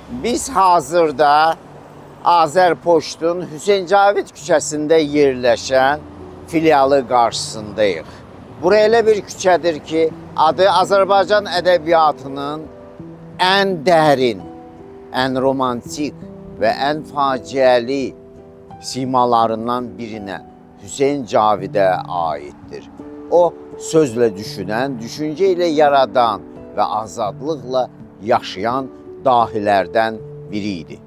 Biz hazırda Azərpoçtun Hüseyn Cavid küçəsində yerləşən filialı qarşısındayıq. Bura elə bir küçədir ki, adı Azərbaycan ədəbiyyatının ən dərin, ən romantik və ən faciəli simalarından birinə, Hüseyn Cavidə aiddir. O, sözlə düşünən, düşüncə ilə yaradan və azadlıqla yaşayan dahilərdən biri idi.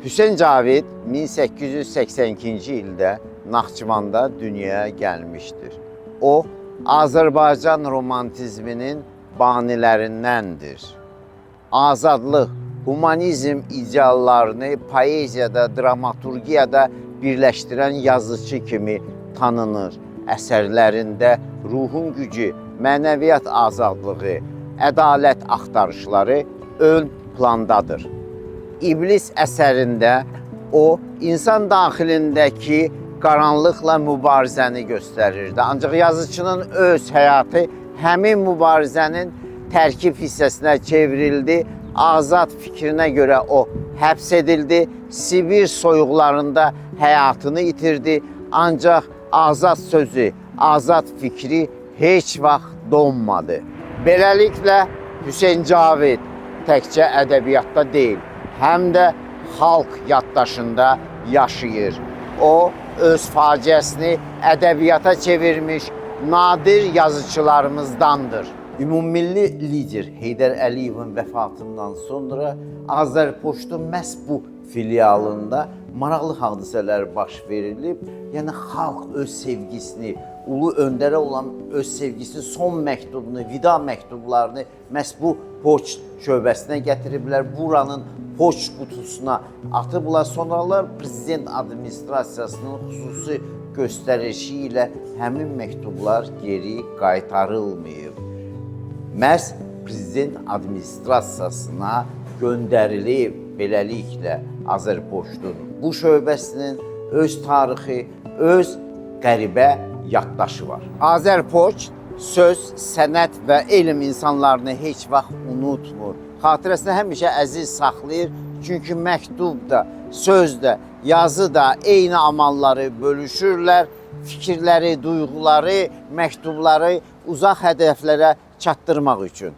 Hüseyn Cavid 1882-ci ildə Naxçıvanda dünyaya gəlmişdir. O, Azərbaycan romantizminin banilərindəndir. Azadlıq, humanizm ideallarını poeziyada, dramaturgiyada birləşdirən yazıcı kimi tanınır. Əsərlərində ruhun gücü, mənəviyyat azadlığı, ədalət axtarışları ön plandadır. İblis əsərində o, insan daxilindəki qaranlıqla mübarizəni göstərirdi. Ancaq yazıcının öz həyatı həmin mübarizənin tərkib hissəsinə çevrildi. Azad fikrinə görə o həbs edildi. Sibir soyuqlarında həyatını itirdi. Ancaq azad sözü, azad fikri heç vaxt donmadı. Beləliklə, Hüseyn Cavid təkcə ədəbiyyatda deyil, həm də xalq yaddaşında yaşayır. O, öz faciəsini ədəbiyyata çevirmiş nadir yazıçılarımızdandır. Ümummilli lider Heydər Əliyevin vəfatından sonra Azərpoçtun məhz bu filialında maraqlı hadisələr baş verilib. Yəni, xalq öz sevgisini, ulu öndərə olan öz sevgisini, son məktubunu, vida məktublarını məhz bu poçt şöbəsinə gətiriblər. Buranın poçt qutusuna atıblar. Sonralar prezident administrasiyasının xüsusi göstərişi ilə həmin məktublar geri qaytarılmayıb. Məhz prezident administrasiyasına göndərilib. Beləliklə, Azərpoçtun bu şöbəsinin öz tarixi, öz qəribə yaddaşı var. Azərpoçt söz, sənət və elm insanlarını heç vaxt unutmur. Xatirəsində həmişə əziz saxlayır. Çünki məktub da, söz də, yazı da eyni amalları bölüşürlər. Fikirləri, duyğuları, məktubları uzaq hədəflərə çatdırmaq üçün.